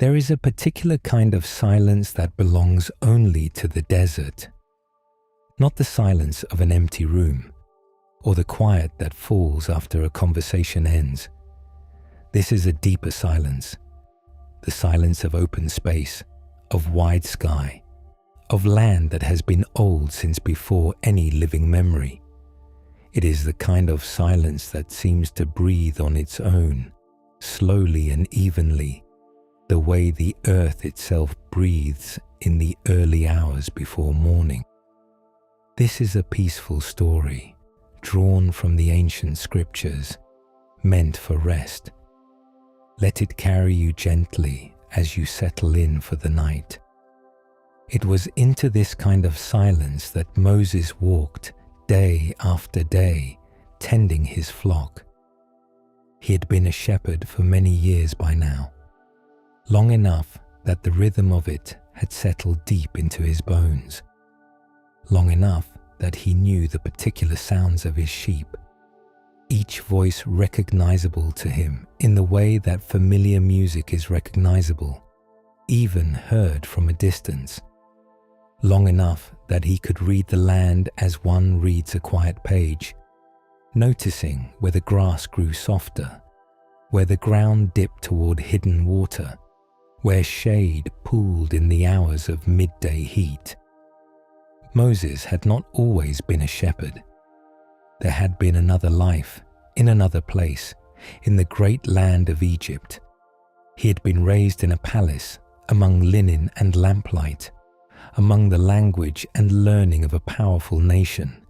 There is a particular kind of silence that belongs only to the desert, not the silence of an empty room, or the quiet that falls after a conversation ends. This is a deeper silence, the silence of open space, of wide sky, of land that has been old since before any living memory. It is the kind of silence that seems to breathe on its own, slowly and evenly, the way the earth itself breathes in the early hours before morning. This is a peaceful story, drawn from the ancient scriptures, meant for rest. Let it carry you gently as you settle in for the night. It was into this kind of silence that Moses walked day after day, tending his flock. He had been a shepherd for many years by now, long enough that the rhythm of it had settled deep into his bones, long enough that he knew the particular sounds of his sheep, each voice recognizable to him in the way that familiar music is recognizable, even heard from a distance, long enough that he could read the land as one reads a quiet page, noticing where the grass grew softer, where the ground dipped toward hidden water, where shade pooled in the hours of midday heat. Moses had not always been a shepherd. There had been another life, in another place, in the great land of Egypt. He had been raised in a palace, among linen and lamplight, among the language and learning of a powerful nation.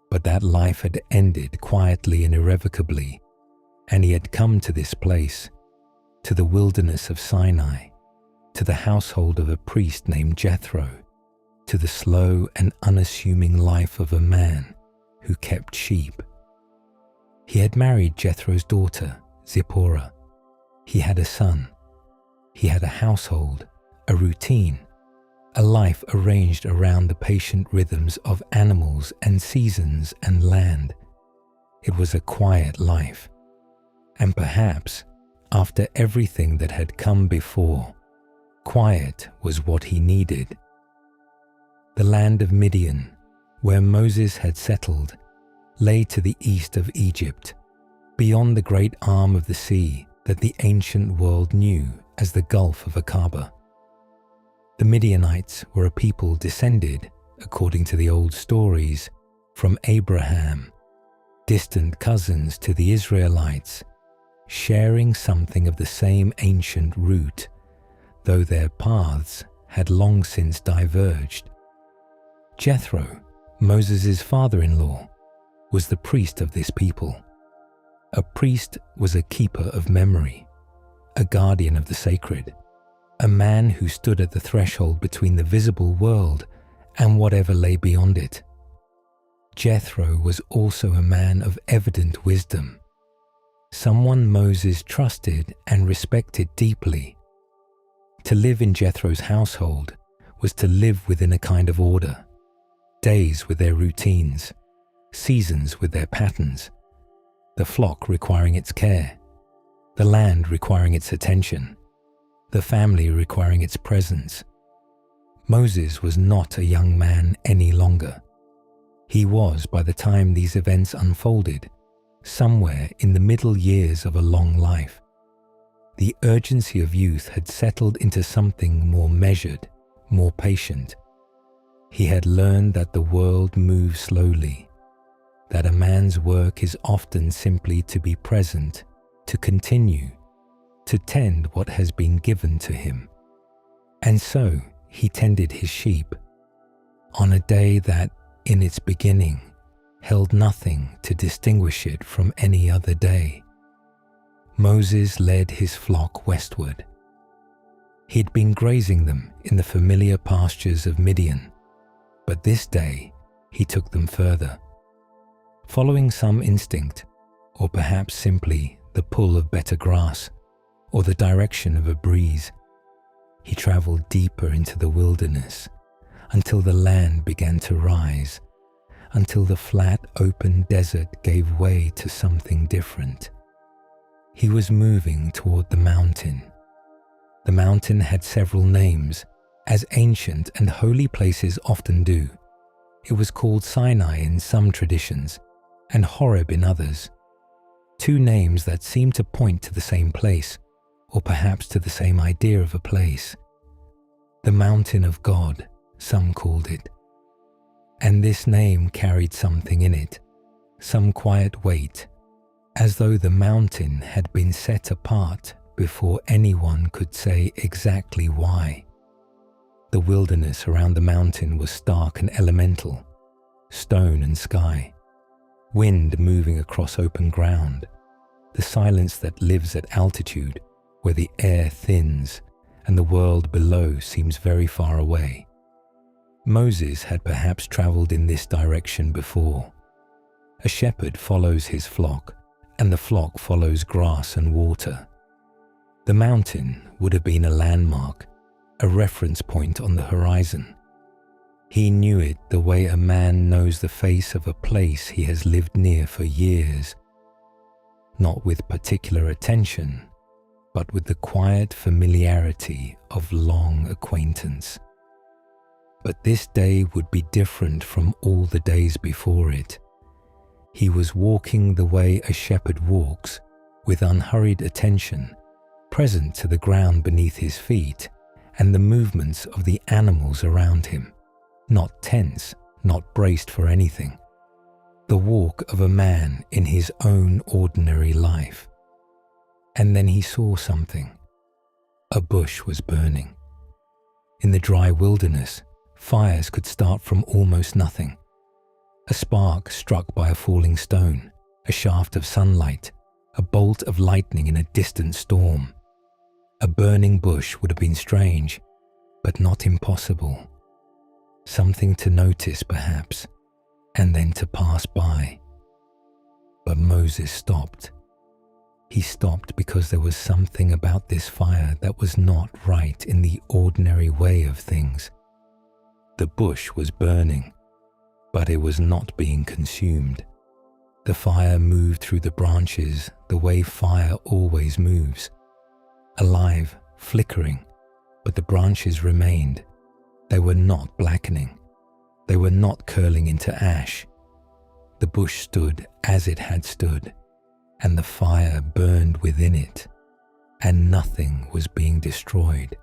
But that life had ended quietly and irrevocably, and he had come to this place, to the wilderness of Sinai, to the household of a priest named Jethro, to the slow and unassuming life of a man who kept sheep. He had married Jethro's daughter, Zipporah. He had a son. He had a household, a routine, a life arranged around the patient rhythms of animals and seasons and land. It was a quiet life, and perhaps, after everything that had come before, quiet was what he needed. The land of Midian, where Moses had settled, lay to the east of Egypt, beyond the great arm of the sea that the ancient world knew as the Gulf of Aqaba. The Midianites were a people descended, according to the old stories, from Abraham, distant cousins to the Israelites, sharing something of the same ancient root, though their paths had long since diverged. Jethro, Moses' father-in-law, was the priest of this people. A priest was a keeper of memory, a guardian of the sacred, a man who stood at the threshold between the visible world and whatever lay beyond it. Jethro was also a man of evident wisdom, someone Moses trusted and respected deeply. To live in Jethro's household was to live within a kind of order, days with their routines, seasons with their patterns, the flock requiring its care, the land requiring its attention, the family requiring its presence. Moses was not a young man any longer. He was, by the time these events unfolded, somewhere in the middle years of a long life. The urgency of youth had settled into something more measured, more patient. He had learned that the world moves slowly, that a man's work is often simply to be present, to continue, to tend what has been given to him. And so he tended his sheep on a day that, in its beginning, held nothing to distinguish it from any other day. Moses led his flock westward. He'd been grazing them in the familiar pastures of Midian, but this day he took them further. Following some instinct, or perhaps simply the pull of better grass, or the direction of a breeze, he traveled deeper into the wilderness until the land began to rise, until the flat open desert gave way to something different. He was moving toward the mountain The mountain had several names, as ancient and holy places often do. It was called Sinai in some traditions, and Horeb in others. Two names that seem to point to the same place, or perhaps to the same idea of a place. The mountain of God, some called it. And this name carried something in it, some quiet weight, as though the mountain had been set apart before anyone could say exactly why. The wilderness around the mountain was stark and elemental, stone and sky, wind moving across open ground, the silence that lives at altitude where the air thins and the world below seems very far away. Moses had perhaps traveled in this direction before. A shepherd follows his flock, and the flock follows grass and water. The mountain would have been a landmark, a reference point on the horizon. He knew it the way a man knows the face of a place he has lived near for years, not with particular attention, but with the quiet familiarity of long acquaintance. But this day would be different from all the days before it. He was walking the way a shepherd walks, with unhurried attention, present to the ground beneath his feet and the movements of the animals around him, not tense, not braced for anything. The walk of a man in his own ordinary life. And then he saw something. A bush was burning. In the dry wilderness, fires could start from almost nothing. A spark struck by a falling stone, a shaft of sunlight, a bolt of lightning in a distant storm. A burning bush would have been strange, but not impossible. Something to notice perhaps, and then to pass by. But Moses stopped. He stopped because there was something about this fire that was not right in the ordinary way of things. The bush was burning, but it was not being consumed. The fire moved through the branches the way fire always moves, alive, flickering, but the branches remained. They were not blackening. They were not curling into ash. The bush stood as it had stood, and the fire burned within it, and nothing was being destroyed.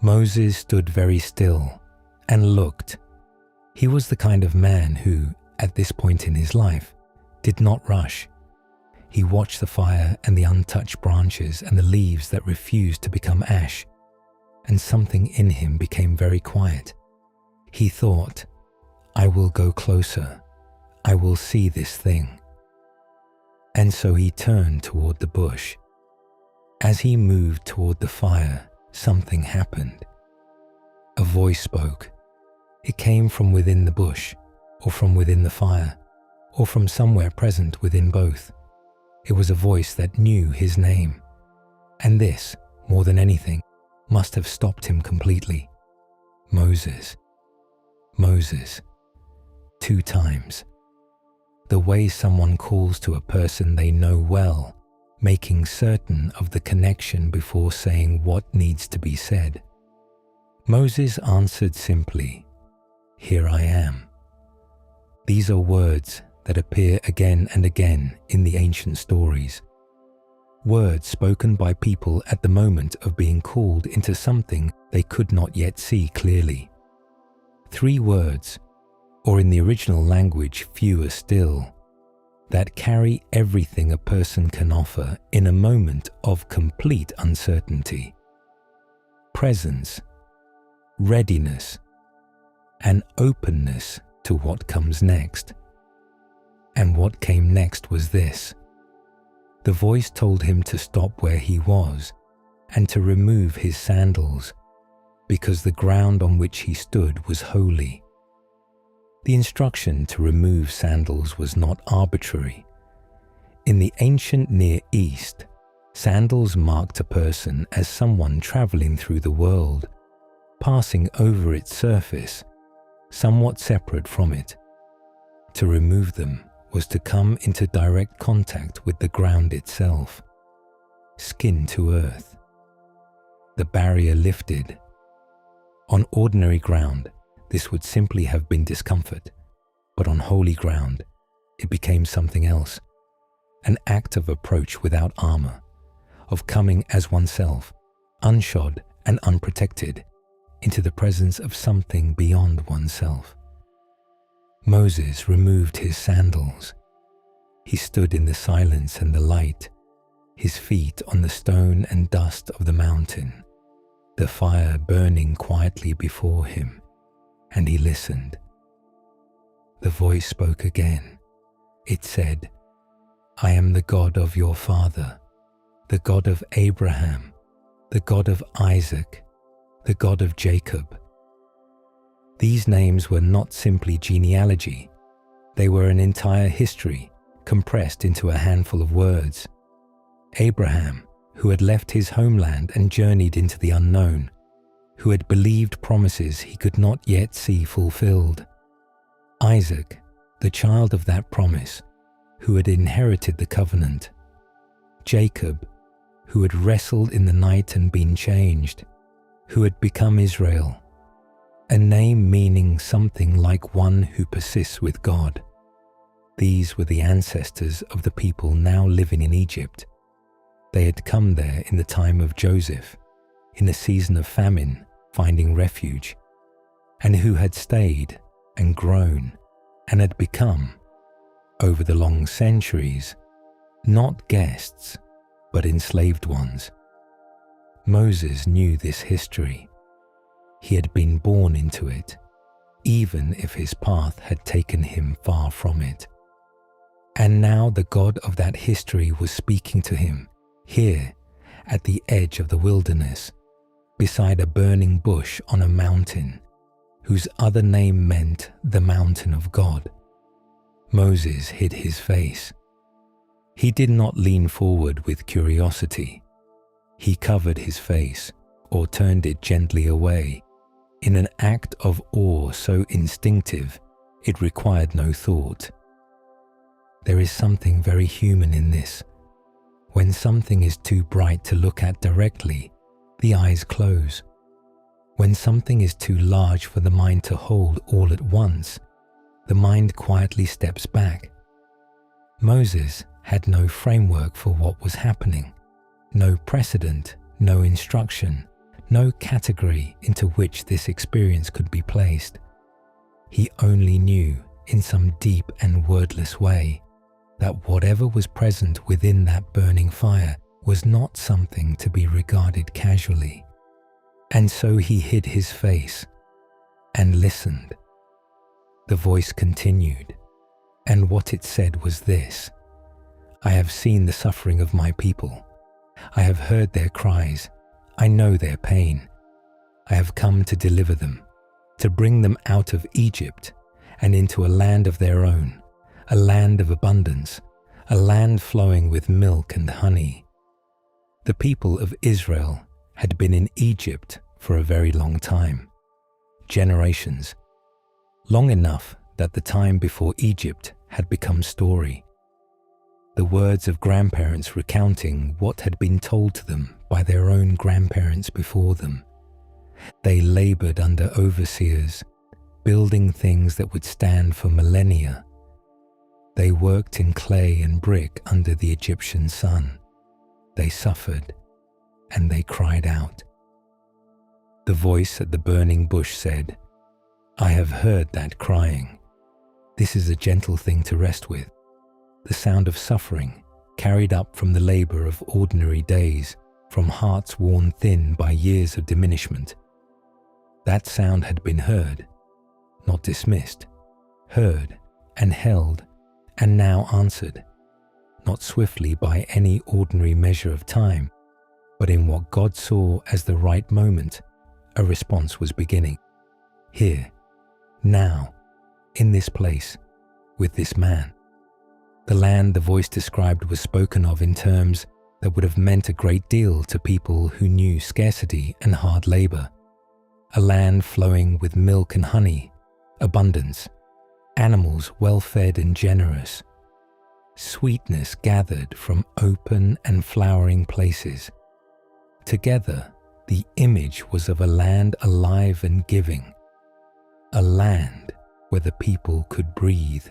Moses stood very still and looked. He was the kind of man who, at this point in his life, did not rush. He watched the fire and the untouched branches and the leaves that refused to become ash, and something in him became very quiet. He thought, I will go closer. I will see this thing. And so he turned toward the bush. As he moved toward the fire, something happened. A voice spoke. It came from within the bush, or from within the fire, or from somewhere present within both. It was a voice that knew his name. And this, more than anything, must have stopped him completely. Moses. Moses. 2 times. The way someone calls to a person they know well, making certain of the connection before saying what needs to be said. Moses answered simply, Here I am. These are words that appear again and again in the ancient stories. Words spoken by people at the moment of being called into something they could not yet see clearly. 3 words, or in the original language fewer still, that carry everything a person can offer in a moment of complete uncertainty. Presence, readiness, and openness to what comes next. And what came next was this. The voice told him to stop where he was and to remove his sandals, because the ground on which he stood was holy. The instruction to remove sandals was not arbitrary. In the ancient Near East, sandals marked a person as someone traveling through the world, passing over its surface, somewhat separate from it. To remove them was to come into direct contact with the ground itself, skin to earth. the barrier lifted. On ordinary ground, this would simply have been discomfort, but on holy ground, it became something else, an act of approach without armor, of coming as oneself, unshod and unprotected, into the presence of something beyond oneself. Moses removed his sandals. He stood in the silence and the light, his feet on the stone and dust of the mountain, the fire burning quietly before him, and he listened. The voice spoke again. It said, "I am the God of your father, the God of Abraham, the God of Isaac, the God of Jacob." These names were not simply genealogy. They were an entire history compressed into a handful of words. Abraham, who had left his homeland and journeyed into the unknown, who had believed promises he could not yet see fulfilled. Isaac, the child of that promise, who had inherited the covenant. Jacob, who had wrestled in the night and been changed, who had become Israel, a name meaning something like one who persists with God. These were the ancestors of the people now living in Egypt. They had come there in the time of Joseph, in a season of famine, finding refuge, and who had stayed and grown and had become, over the long centuries, not guests, but enslaved ones. Moses knew this history. He had been born into it, even if his path had taken him far from it. And now the God of that history was speaking to him, here, at the edge of the wilderness, beside a burning bush on a mountain, whose other name meant the mountain of God. Moses hid his face. He did not lean forward with curiosity. He covered his face, or turned it gently away, in an act of awe so instinctive it required no thought. There is something very human in this. When something is too bright to look at directly, the eyes close. When something is too large for the mind to hold all at once, the mind quietly steps back. Moses had no framework for what was happening, no precedent, no instruction, no category into which this experience could be placed. He only knew, in some deep and wordless way, that whatever was present within that burning fire was not something to be regarded casually. And so he hid his face and listened. The voice continued, and what it said was this: "I have seen the suffering of my people. I have heard their cries. I know their pain. I have come to deliver them, to bring them out of Egypt and into a land of their own, a land of abundance, a land flowing with milk and honey." The people of Israel had been in Egypt for a very long time, generations, long enough that the time before Egypt had become story. The words of grandparents recounting what had been told to them by their own grandparents before them. They labored under overseers, building things that would stand for millennia. They worked in clay and brick under the Egyptian sun. They suffered, and they cried out. The voice at the burning bush said, "I have heard that crying. This is a gentle thing to rest with, the sound of suffering carried up from the labor of ordinary days, from hearts worn thin by years of diminishment." That sound had been heard, not dismissed, heard and held, and now answered, not swiftly by any ordinary measure of time, but in what God saw as the right moment. A response was beginning. Here, now, in this place, with this man. The land the voice described was spoken of in terms that would have meant a great deal to people who knew scarcity and hard labor. A land flowing with milk and honey, abundance, animals well-fed and generous, sweetness gathered from open and flowering places. Together, The image was of a land alive and giving, a land where the people could breathe.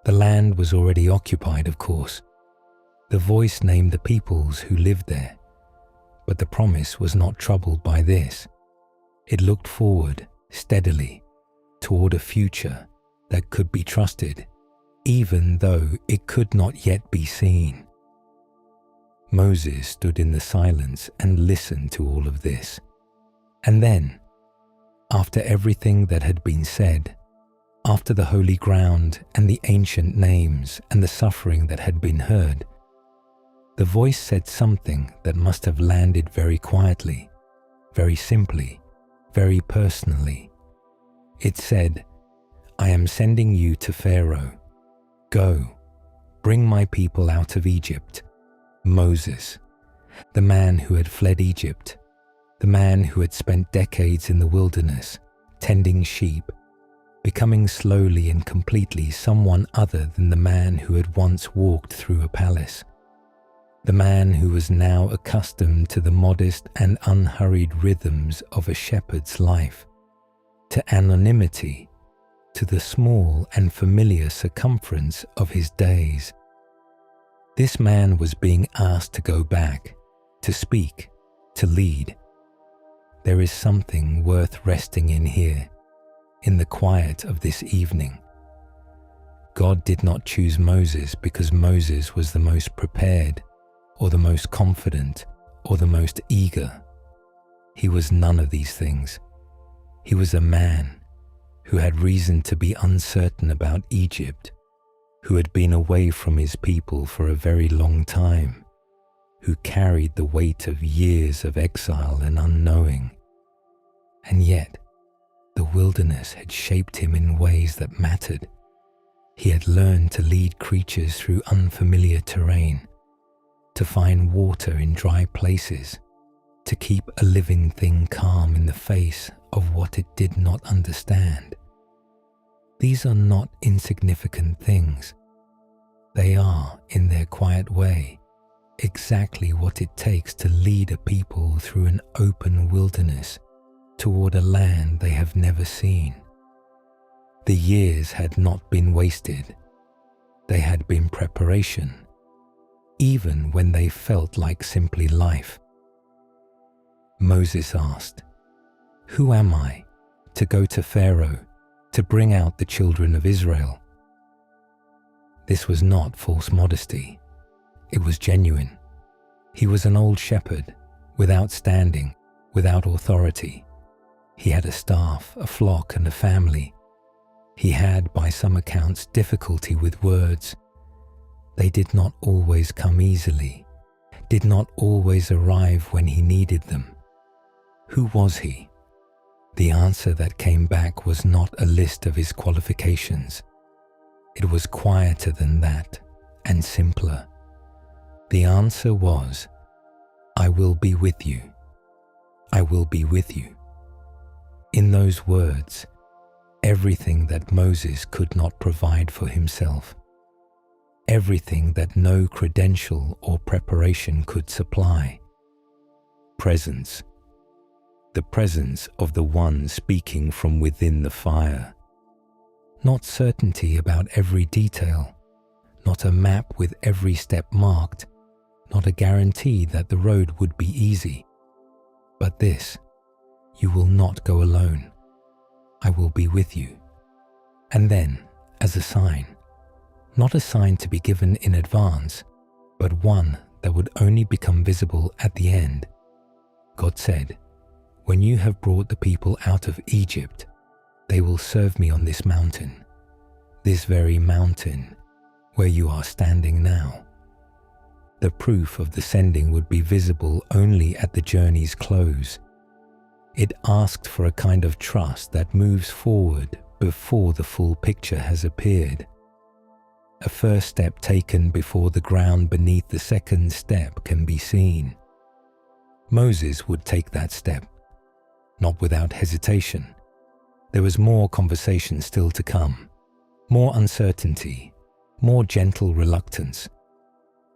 The land was already occupied, of course. The voice named the peoples who lived there, but the promise was not troubled by this. It looked forward steadily toward a future that could be trusted, even though it could not yet be seen. Moses stood in the silence and listened to all of this. And then, after everything that had been said, after the holy ground and the ancient names and the suffering that had been heard, the voice said something that must have landed very quietly, very simply, very personally. It said, "I am sending you to Pharaoh. Go, bring my people out of Egypt." Moses, the man who had fled Egypt, the man who had spent decades in the wilderness, tending sheep, becoming slowly and completely someone other than the man who had once walked through a palace, the man who was now accustomed to the modest and unhurried rhythms of a shepherd's life, to anonymity, to the small and familiar circumference of his days. This man was being asked to go back, to speak, to lead. There is something worth resting in here, in the quiet of this evening. God did not choose Moses because Moses was the most prepared, or the most confident, or the most eager. He was none of these things. He was a man who had reason to be uncertain about Egypt, who had been away from his people for a very long time, who carried the weight of years of exile and unknowing. And yet, the wilderness had shaped him in ways that mattered. He had learned to lead creatures through unfamiliar terrain, to find water in dry places, to keep a living thing calm in the face of what it did not understand. These are not insignificant things. They are, in their quiet way, exactly what it takes to lead a people through an open wilderness toward a land they have never seen. The years had not been wasted. They had been preparation, even when they felt like simply life. Moses asked, "Who am I to go to Pharaoh to bring out the children of Israel?" This was not false modesty. It was genuine. He was an old shepherd, without standing, without authority. He had a staff, a flock, and a family. He had, by some accounts, difficulty with words. They did not always come easily, did not always arrive when he needed them. Who was he? The answer that came back was not a list of his qualifications. It was quieter than that and simpler. The answer was, "I will be with you. I will be with you." In those words, everything that Moses could not provide for himself, everything that no credential or preparation could supply. Presence. The presence of the one speaking from within the fire. Not certainty about every detail, not a map with every step marked, not a guarantee that the road would be easy. But this, "You will not go alone. I will be with you." And then, as a sign, not a sign to be given in advance, but one that would only become visible at the end, God said, "When you have brought the people out of Egypt, they will serve me on this mountain, this very mountain where you are standing now." The proof of the sending would be visible only at the journey's close. It asked for a kind of trust that moves forward before the full picture has appeared. A first step taken before the ground beneath the second step can be seen. Moses would take that step, not without hesitation. There was more conversation still to come, more uncertainty, more gentle reluctance.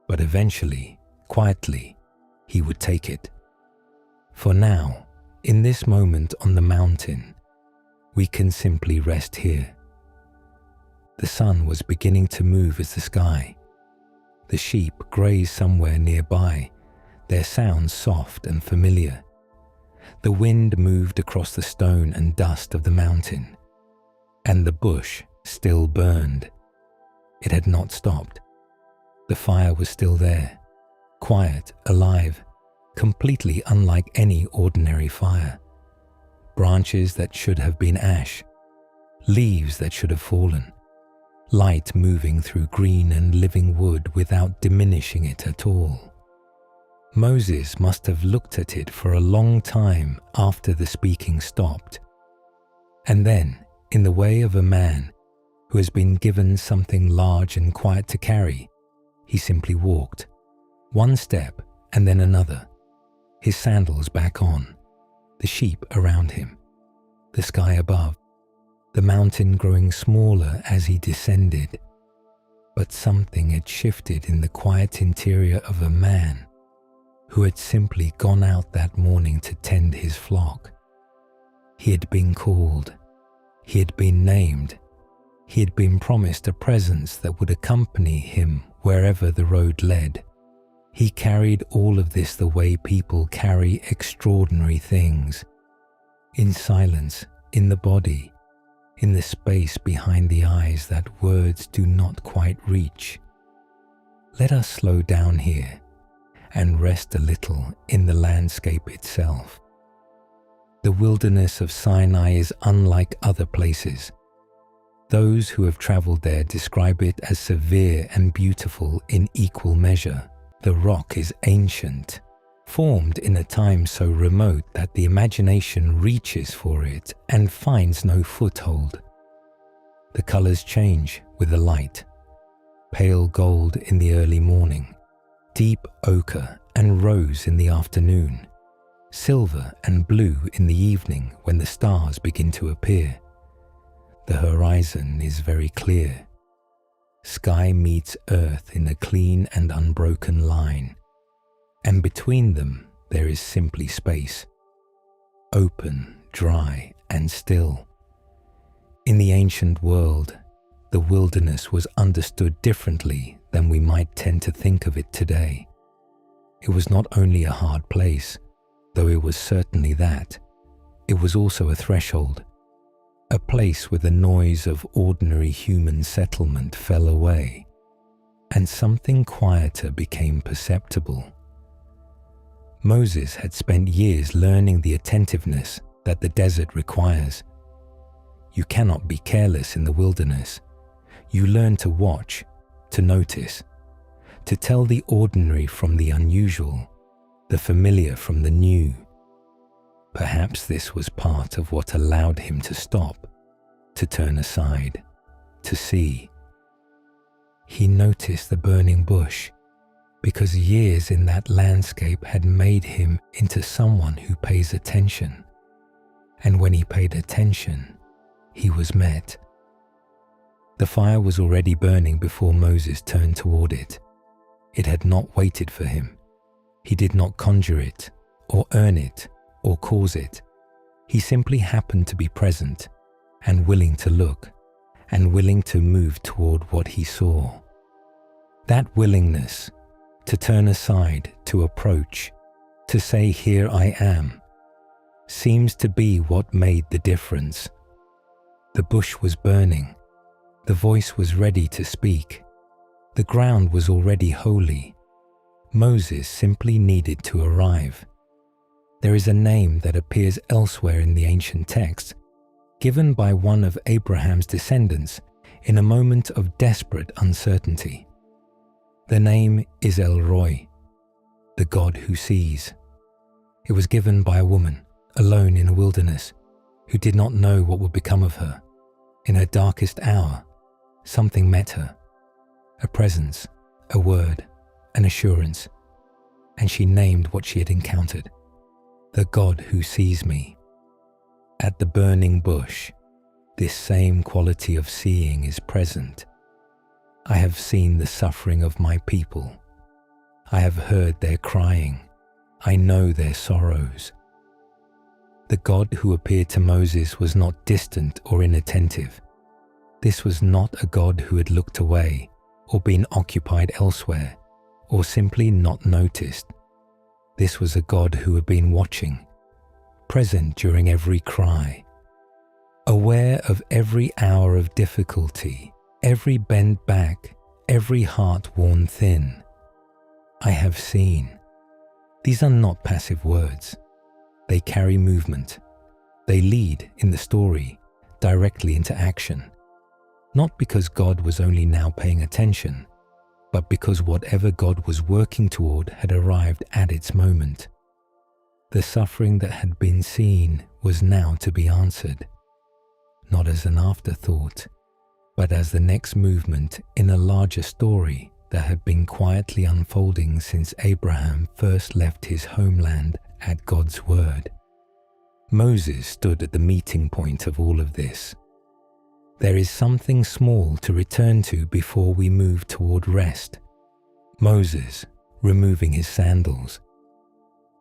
But eventually, quietly, he would take it. For now, in this moment on the mountain, we can simply rest here. The sun was beginning to move as the sky. The sheep grazed somewhere nearby, their sounds soft and familiar. The wind moved across the stone and dust of the mountain, and the bush still burned. It had not stopped. The fire was still there, quiet, alive, completely unlike any ordinary fire. Branches that should have been ash, leaves that should have fallen, light moving through green and living wood without diminishing it at all. Moses must have looked at it for a long time after the speaking stopped. And then, in the way of a man who has been given something large and quiet to carry, he simply walked, one step and then another, his sandals back on, the sheep around him, the sky above, the mountain growing smaller as he descended. But something had shifted in the quiet interior of a man who had simply gone out that morning to tend his flock. He had been called, he had been named, he had been promised a presence that would accompany him wherever the road led. He carried all of this the way people carry extraordinary things, in silence, in the body, in the space behind the eyes that words do not quite reach. Let us slow down here and rest a little in the landscape itself. The wilderness of Sinai is unlike other places. Those who have traveled there describe it as severe and beautiful in equal measure. The rock is ancient, formed in a time so remote that the imagination reaches for it and finds no foothold. The colors change with the light. Pale gold in the early morning, deep ochre and rose in the afternoon, silver and blue in the evening when the stars begin to appear. The horizon is very clear. Sky meets earth in a clean and unbroken line, and between them there is simply space, open, dry, and still. In the ancient world, the wilderness was understood differently than we might tend to think of it today. It was not only a hard place, though it was certainly that. It was also a threshold, a place where the noise of ordinary human settlement fell away, and something quieter became perceptible. Moses had spent years learning the attentiveness that the desert requires. You cannot be careless in the wilderness. You learn to watch, to notice, to tell the ordinary from the unusual, the familiar from the new. Perhaps this was part of what allowed him to stop, to turn aside, to see. He noticed the burning bush because years in that landscape had made him into someone who pays attention. And when he paid attention, he was met. The fire was already burning before Moses turned toward it. It had not waited for him. He did not conjure it, or earn it, or cause it. He simply happened to be present and willing to look and willing to move toward what he saw. That willingness to turn aside, to approach, to say, "Here I am," seems to be what made the difference. The bush was burning. The voice was ready to speak. The ground was already holy. Moses simply needed to arrive. There is a name that appears elsewhere in the ancient text, given by one of Abraham's descendants in a moment of desperate uncertainty. The name is El Roi, the God who sees. It was given by a woman, alone in a wilderness, who did not know what would become of her. In her darkest hour, something met her, a presence, a word, an assurance, and she named what she had encountered, the God who sees me. At the burning bush, this same quality of seeing is present. I have seen the suffering of my people. I have heard their crying. I know their sorrows. The God who appeared to Moses was not distant or inattentive. This was not a God who had looked away or been occupied elsewhere or simply not noticed. This was a God who had been watching, present during every cry, aware of every hour of difficulty, every bent back, every heart worn thin. I have seen. These are not passive words. They carry movement. They lead, in the story, directly into action. Not because God was only now paying attention, but because whatever God was working toward had arrived at its moment. The suffering that had been seen was now to be answered, not as an afterthought, but as the next movement in a larger story that had been quietly unfolding since Abraham first left his homeland at God's word. Moses stood at the meeting point of all of this. There is something small to return to before we move toward rest. Moses removing his sandals,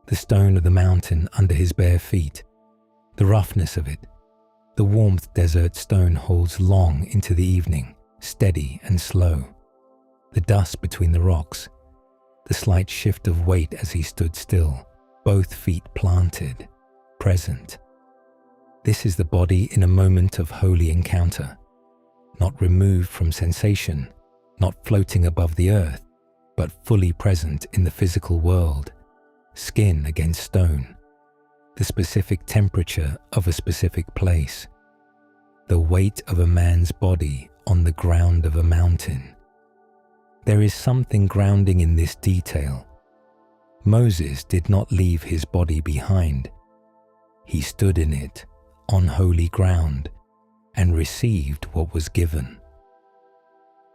the stone of the mountain under his bare feet, the roughness of it. The warmth desert stone holds long into the evening, steady and slow. The dust between the rocks, the slight shift of weight as he stood still, both feet planted, present. This is the body in a moment of holy encounter, not removed from sensation, not floating above the earth, but fully present in the physical world, skin against stone, the specific temperature of a specific place, the weight of a man's body on the ground of a mountain. There is something grounding in this detail. Moses did not leave his body behind. He stood in it, on holy ground, and received what was given.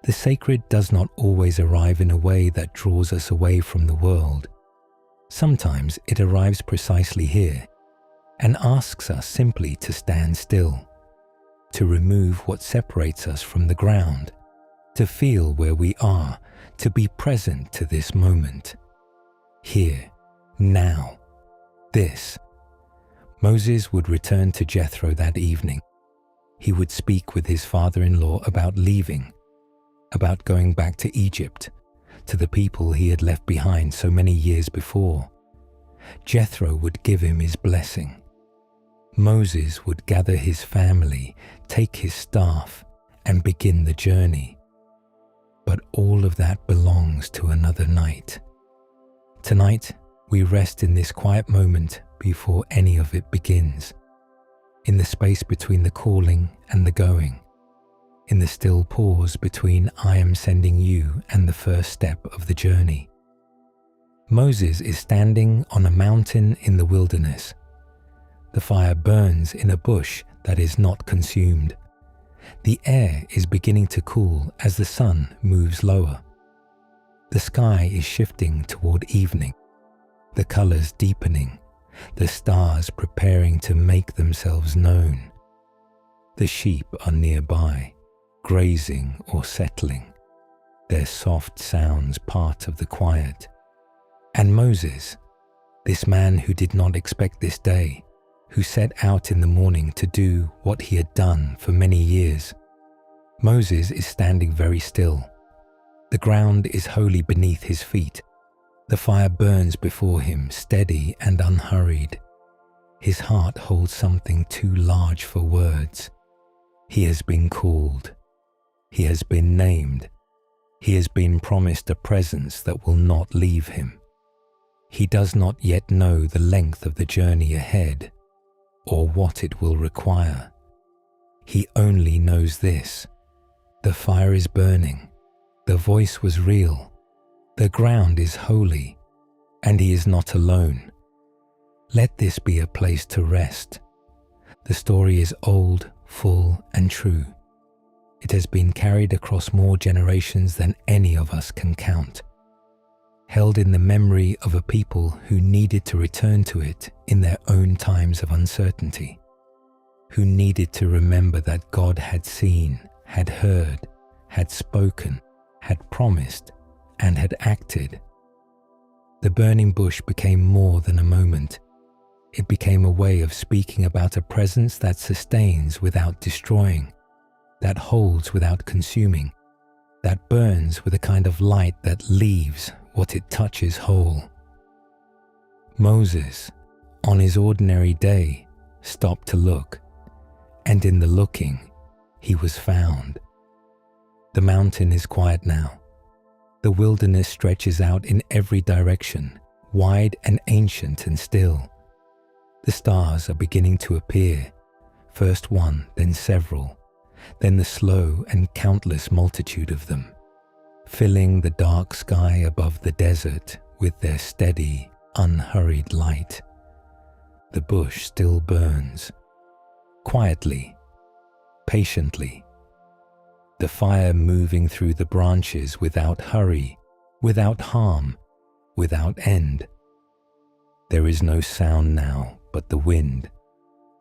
The sacred does not always arrive in a way that draws us away from the world. Sometimes it arrives precisely here and asks us simply to stand still, to remove what separates us from the ground, to feel where we are, to be present to this moment. Here, now, this. Moses would return to Jethro that evening. He would speak with his father-in-law about leaving, about going back to Egypt, to the people he had left behind so many years before. Jethro would give him his blessing. Moses would gather his family, take his staff, and begin the journey. But all of that belongs to another night. Tonight, we rest in this quiet moment before any of it begins, in the space between the calling and the going, in the still pause between I am sending you and the first step of the journey. Moses is standing on a mountain in the wilderness. The fire burns in a bush that is not consumed. The air is beginning to cool as the sun moves lower. The sky is shifting toward evening, the colors deepening, the stars preparing to make themselves known. The sheep are nearby, grazing or settling, their soft sounds part of the quiet. And Moses, this man who did not expect this day, who set out in the morning to do what he had done for many years. Moses is standing very still. The ground is wholly beneath his feet. The fire burns before him, steady and unhurried. His heart holds something too large for words. He has been called. He has been named. He has been promised a presence that will not leave him. He does not yet know the length of the journey ahead, or what it will require. He only knows this: the fire is burning, the voice was real, the ground is holy, and he is not alone. Let this be a place to rest. The story is old, full, and true. It has been carried across more generations than any of us can count, held in the memory of a people who needed to return to it in their own times of uncertainty, who needed to remember that God had seen, had heard, had spoken, had promised, and had acted. The burning bush became more than a moment. it became a way of speaking about a presence that sustains without destroying, that holds without consuming, that burns with a kind of light that leaves what it touches whole. Moses, on his ordinary day, stopped to look, and in the looking, he was found. The mountain is quiet now. The wilderness stretches out in every direction, wide and ancient and still. The stars are beginning to appear, first one, then several, then the slow and countless multitude of them, filling the dark sky above the desert with their steady, unhurried light. The bush still burns, quietly, patiently, the fire moving through the branches without hurry, without harm, without end. There is no sound now but the wind,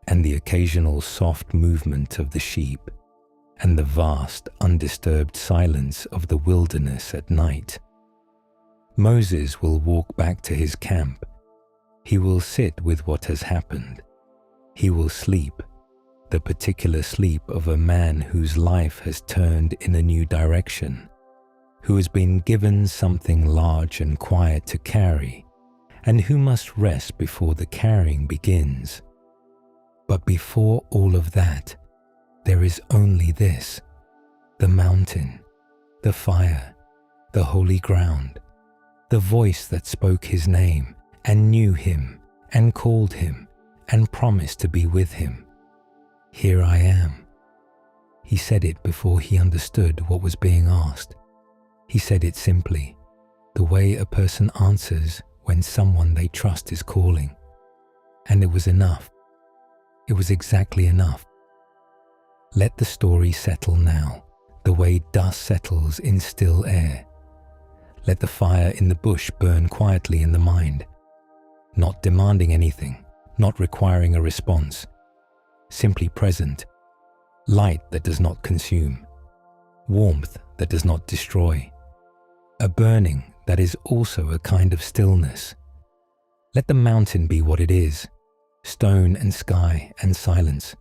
and the occasional soft movement of the sheep, and the vast, undisturbed silence of the wilderness at night. Moses will walk back to his camp. He will sit with what has happened. He will sleep, the particular sleep of a man whose life has turned in a new direction, who has been given something large and quiet to carry, and who must rest before the carrying begins. But before all of that, there is only this: the mountain, the fire, the holy ground, the voice that spoke his name and knew him and called him and promised to be with him. Here I am. He said it before he understood what was being asked. He said it simply, the way a person answers when someone they trust is calling. And it was enough. It was exactly enough. Let the story settle now, the way dust settles in still air. Let the fire in the bush burn quietly in the mind, not demanding anything, not requiring a response, simply present, light that does not consume, warmth that does not destroy, a burning that is also a kind of stillness. Let the mountain be what it is, stone and sky and silence,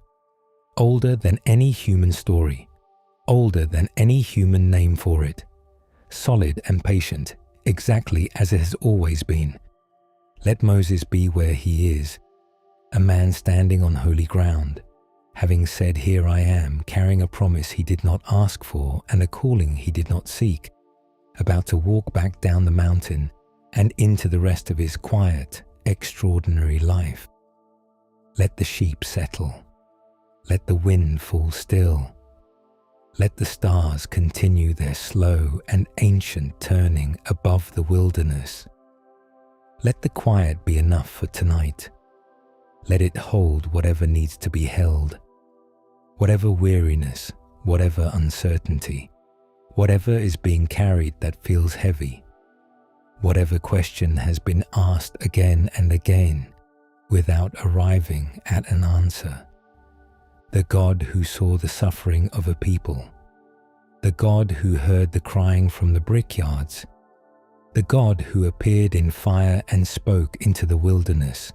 older than any human story, older than any human name for it, solid and patient, exactly as it has always been. Let Moses be where he is, a man standing on holy ground, having said, "Here I am," carrying a promise he did not ask for and a calling he did not seek, about to walk back down the mountain and into the rest of his quiet, extraordinary life. Let the sheep settle. Let the wind fall still. Let the stars continue their slow and ancient turning above the wilderness. Let the quiet be enough for tonight. Let it hold whatever needs to be held, whatever weariness, whatever uncertainty, whatever is being carried that feels heavy, whatever question has been asked again and again without arriving at an answer. The God who saw the suffering of a people, the God who heard the crying from the brickyards, the God who appeared in fire and spoke into the wilderness.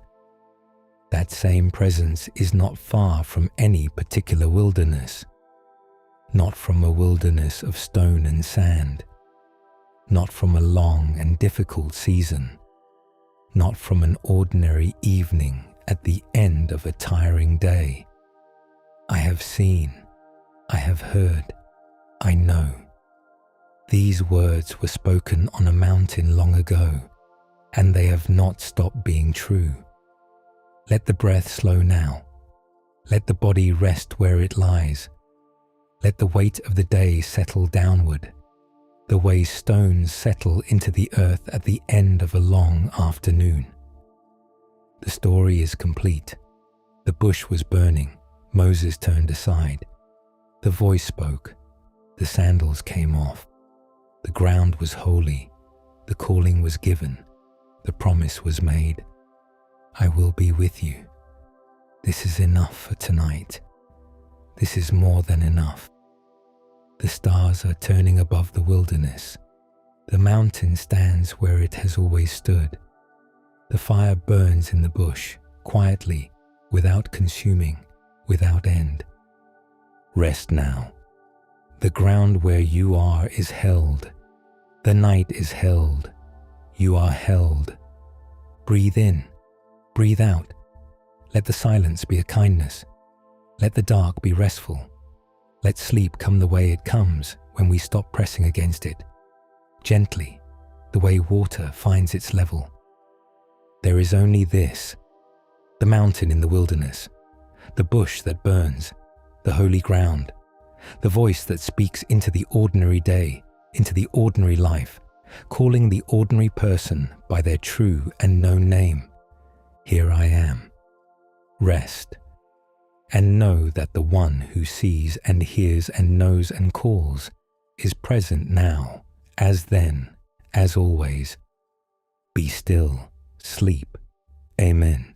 That same presence is not far from any particular wilderness, not from a wilderness of stone and sand, not from a long and difficult season, not from an ordinary evening at the end of a tiring day. I have seen, I have heard, I know. These words were spoken on a mountain long ago, and they have not stopped being true. Let the breath slow now. Let the body rest where it lies. Let the weight of the day settle downward, the way stones settle into the earth at the end of a long afternoon. The story is complete. The bush was burning. Moses turned aside. The voice spoke. The sandals came off. The ground was holy. The calling was given. The promise was made. I will be with you. This is enough for tonight. This is more than enough. The stars are turning above the wilderness. The mountain stands where it has always stood. The fire burns in the bush, quietly, without consuming, without end. Rest now. The ground where you are is held. The night is held. You are held. Breathe in. Breathe out. Let the silence be a kindness. Let the dark be restful. Let sleep come the way it comes when we stop pressing against it. Gently, the way water finds its level. There is only this: the mountain in the wilderness, the bush that burns, the holy ground, the voice that speaks into the ordinary day, into the ordinary life, calling the ordinary person by their true and known name. Here I am. Rest, and know that the one who sees and hears and knows and calls is present now, as then, as always. Be still, sleep. Amen.